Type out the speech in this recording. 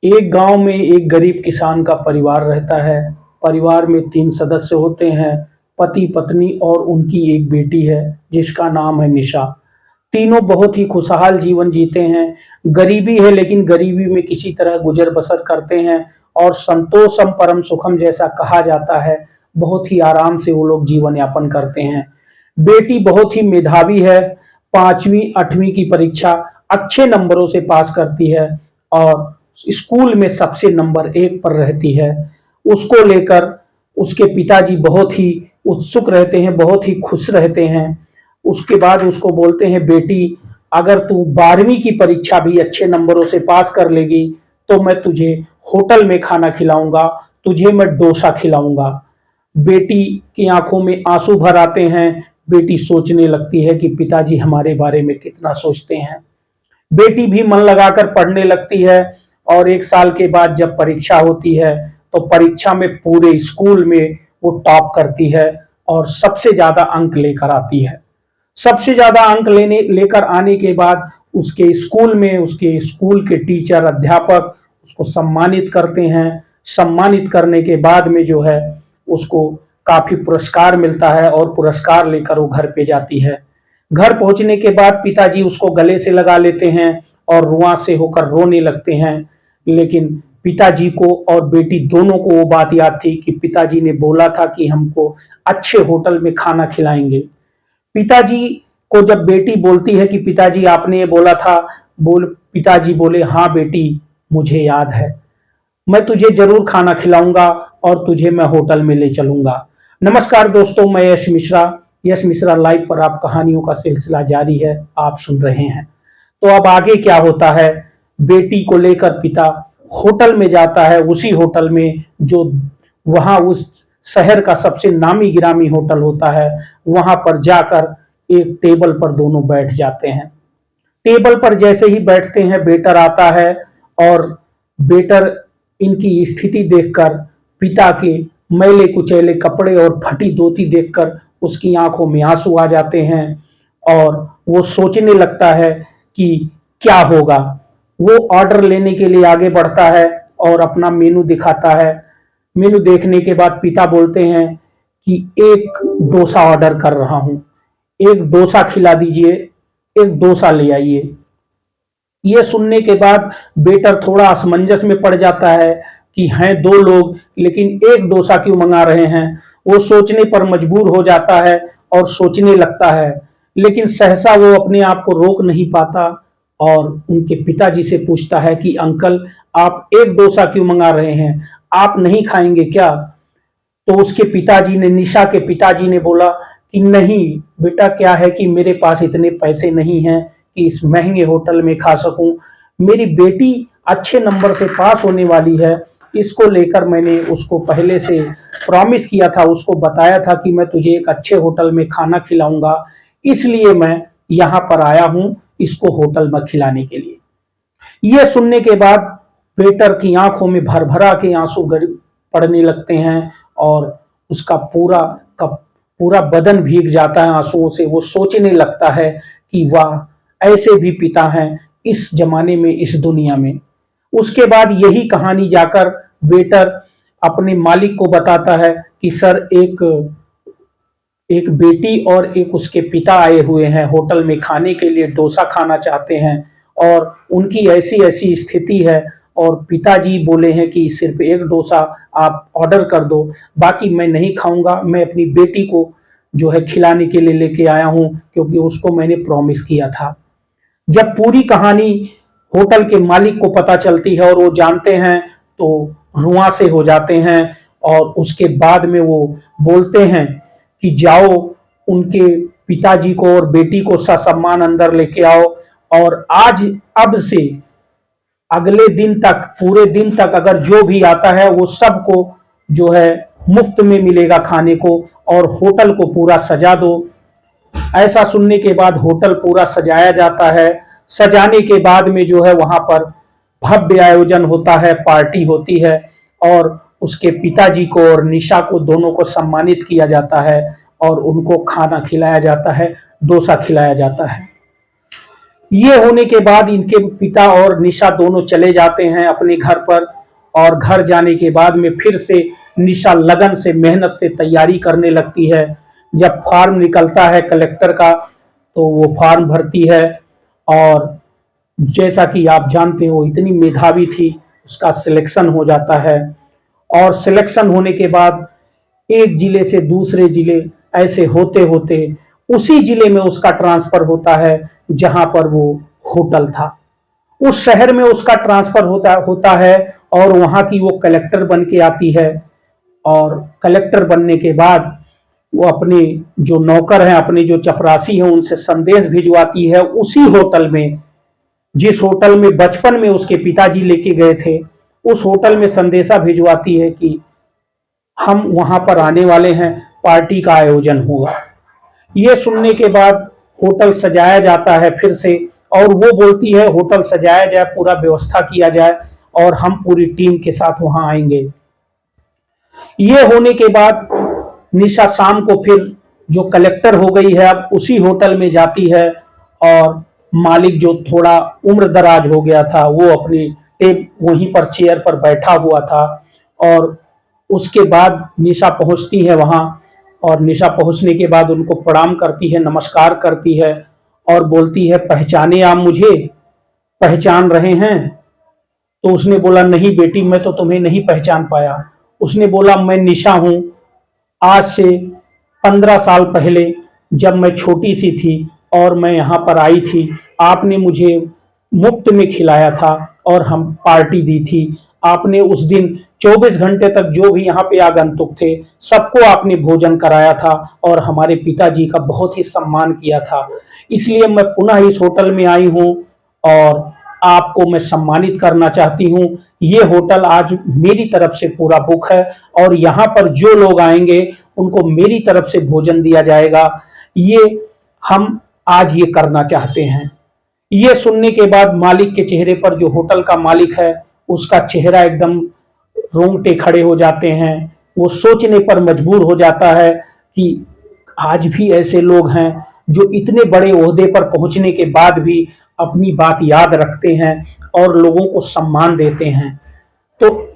एक गांव में एक गरीब किसान का परिवार रहता है। परिवार में 3 सदस्य होते हैं, पति, पत्नी और उनकी एक बेटी है जिसका नाम है निशा। तीनों बहुत ही खुशहाल जीवन जीते हैं। गरीबी है लेकिन गरीबी में किसी तरह गुजर-बसर करते हैं और संतोषम परम सुखम जैसा कहा जाता है, बहुत ही आराम से वो लोग जीवन यापन करते हैं। बेटी बहुत ही मेधावी है, 5वीं 8वीं की परीक्षा अच्छे नंबरों से पास करती है और स्कूल में सबसे नंबर 1 पर रहती है। उसको लेकर उसके पिताजी बहुत ही उत्सुक रहते हैं, बहुत ही खुश रहते हैं। उसके बाद उसको बोलते हैं, बेटी अगर तू 12वीं की परीक्षा भी अच्छे नंबरों से पास कर लेगी तो मैं तुझे होटल में खाना खिलाऊंगा, तुझे मैं डोसा खिलाऊंगा। बेटी की आंखों में आंसू भर आते हैं। बेटी सोचने लगती है कि पिताजी हमारे बारे में कितना सोचते हैं। बेटी भी मन लगाकर पढ़ने लगती है और 1 साल के बाद जब परीक्षा होती है तो परीक्षा में पूरे स्कूल में वो टॉप करती है और सबसे ज्यादा अंक लेकर आती है। सबसे ज्यादा अंक लेने लेकर आने के बाद उसके स्कूल में उसके स्कूल के टीचर, अध्यापक उसको सम्मानित करते हैं। सम्मानित करने के बाद में जो है उसको काफी पुरस्कार मिलता है और पुरस्कार लेकर वो घर पे जाती है। घर पहुंचने के बाद पिताजी उसको गले से लगा लेते हैं और रुआं से होकर रोने लगते हैं। लेकिन पिताजी को और बेटी दोनों को वो बात याद थी कि पिताजी ने बोला था कि हमको अच्छे होटल में खाना खिलाएंगे। पिताजी को जब बेटी बोलती है कि पिताजी आपने ये बोला था, पिताजी बोले, हाँ बेटी, मुझे याद है, मैं तुझे जरूर खाना खिलाऊंगा और तुझे मैं होटल में ले चलूंगा। नमस्कार दोस्तों, मैं यश मिश्रा। यश मिश्रा लाइव पर आप कहानियों का सिलसिला जारी है, आप सुन रहे हैं। तो अब आगे क्या होता है? बेटी को लेकर पिता होटल में जाता है, उसी होटल में जो वहां उस शहर का सबसे नामी गिरामी होटल होता है। वहां पर जाकर एक टेबल पर दोनों बैठ जाते हैं। टेबल पर जैसे ही बैठते हैं, वेटर आता है और वेटर इनकी स्थिति देखकर, पिता के मैले कुचैले कपड़े और फटी धोती देखकर उसकी आंखों में आंसू आ जाते हैं और वो सोचने लगता है कि क्या होगा। वो ऑर्डर लेने के लिए आगे बढ़ता है और अपना मेनू दिखाता है। मेनू देखने के बाद पिता बोलते हैं कि एक डोसा ऑर्डर कर रहा हूं, एक डोसा खिला दीजिए, एक डोसा ले आइए। ये सुनने के बाद वेटर थोड़ा असमंजस में पड़ जाता है कि हैं 2 लोग लेकिन एक डोसा क्यों मंगा रहे हैं। वो सोचने पर मजबूर हो जाता है और सोचने लगता है, लेकिन सहसा वो अपने आप को रोक नहीं पाता और उनके पिताजी से पूछता है कि अंकल, आप एक डोसा क्यों मंगा रहे हैं, आप नहीं खाएंगे क्या? तो उसके पिताजी ने, निशा के पिताजी ने बोला कि नहीं बेटा, क्या है कि मेरे पास इतने पैसे नहीं हैं कि इस महंगे होटल में खा सकूं। मेरी बेटी अच्छे नंबर से पास होने वाली है, इसको लेकर मैंने उसको पहले से प्रॉमिस किया था, उसको बताया था कि मैं तुझे एक अच्छे होटल में खाना खिलाऊंगा, इसलिए मैं यहाँ पर आया हूँ इसको होटल में खिलाने के लिए। ये सुनने के बाद वेटर की आंखों में भर भरा के आंसू पड़ने लगते हैं और उसका का पूरा बदन भीग जाता है आंसुओं से। वो सोचने लगता है कि वाह, ऐसे भी पिता हैं इस जमाने में, इस दुनिया में। उसके बाद यही कहानी जाकर वेटर अपने मालिक को बताता है कि सर, एक एक बेटी और एक उसके पिता आए हुए हैं होटल में खाने के लिए, डोसा खाना चाहते हैं और उनकी ऐसी ऐसी स्थिति है और पिताजी बोले हैं कि सिर्फ एक डोसा आप ऑर्डर कर दो, बाकी मैं नहीं खाऊंगा, मैं अपनी बेटी को जो है खिलाने के लिए लेके आया हूं क्योंकि उसको मैंने प्रॉमिस किया था। जब पूरी कहानी होटल के मालिक को पता चलती है और वो जानते हैं तो रुआं से हो जाते हैं और उसके बाद में वो बोलते हैं कि जाओ, उनके पिताजी को और बेटी को ससम्मान अंदर लेके आओ और आज अब से अगले दिन तक, पूरे दिन तक अगर जो भी आता है वो सबको जो है मुफ्त में मिलेगा खाने को और होटल को पूरा सजा दो। ऐसा सुनने के बाद होटल पूरा सजाया जाता है। सजाने के बाद में जो है वहां पर भव्य आयोजन होता है, पार्टी होती है और उसके पिताजी को और निशा को दोनों को सम्मानित किया जाता है और उनको खाना खिलाया जाता है, डोसा खिलाया जाता है। ये होने के बाद इनके पिता और निशा दोनों चले जाते हैं अपने घर पर। और घर जाने के बाद में फिर से निशा लगन से मेहनत से तैयारी करने लगती है। जब फॉर्म निकलता है कलेक्टर का तो वो फॉर्म भरती है। और जैसा कि आप जानते हो इतनी मेधावी थी, उसका सिलेक्शन हो जाता है। और सिलेक्शन होने के बाद एक जिले से दूसरे जिले ऐसे होते होते उसी जिले में उसका ट्रांसफर होता है जहां पर वो होटल था। उस शहर में उसका ट्रांसफर होता होता है और वहां की वो कलेक्टर बन के आती है। और कलेक्टर बनने के बाद वो अपने जो नौकर हैं, अपने जो चपरासी हैं, उनसे संदेश भिजवाती है उसी होटल में, जिस होटल में बचपन में उसके पिताजी लेके गए थे। उस होटल में संदेशा भिजवाती है कि हम वहां पर आने वाले हैं, पार्टी का आयोजन होगा। ये सुनने के बाद होटल सजाया जाता है फिर से। और वो बोलती है होटल सजाया जाए, पूरा व्यवस्था किया जाए और हम पूरी टीम के साथ वहां आएंगे। ये होने के बाद निशा शाम को फिर जो कलेक्टर हो गई है अब उसी होटल में जाती है। और मालिक जो थोड़ा उम्र दराज हो गया था वो अपनी टेब वहीं पर चेयर पर बैठा हुआ था। और उसके बाद निशा पहुंचती है वहां। और निशा पहुंचने के बाद उनको प्रणाम करती है, नमस्कार करती है और बोलती है पहचाने आप मुझे, पहचान रहे हैं? तो उसने बोला नहीं बेटी, मैं तो तुम्हें नहीं पहचान पाया। उसने बोला मैं निशा हूं। आज से 15 साल पहले जब मैं छोटी सी थी और मैं यहाँ पर आई थी, आपने मुझे मुफ्त में खिलाया था और हम पार्टी दी थी। आपने उस दिन 24 घंटे तक जो भी यहाँ पे आगंतुक थे सबको आपने भोजन कराया था और हमारे पिताजी का बहुत ही सम्मान किया था। इसलिए मैं पुनः इस होटल में आई हूँ और आपको मैं सम्मानित करना चाहती हूँ। ये होटल आज मेरी तरफ से पूरा बुक है और यहाँ पर जो लोग आएंगे उनको मेरी तरफ से भोजन दिया जाएगा। ये हम आज ये करना चाहते हैं। ये सुनने के बाद मालिक के चेहरे पर, जो होटल का मालिक है, उसका चेहरा एकदम रोंगटे खड़े हो जाते हैं। वो सोचने पर मजबूर हो जाता है कि आज भी ऐसे लोग हैं जो इतने बड़े ओहदे पर पहुंचने के बाद भी अपनी बात याद रखते हैं और लोगों को सम्मान देते हैं। तो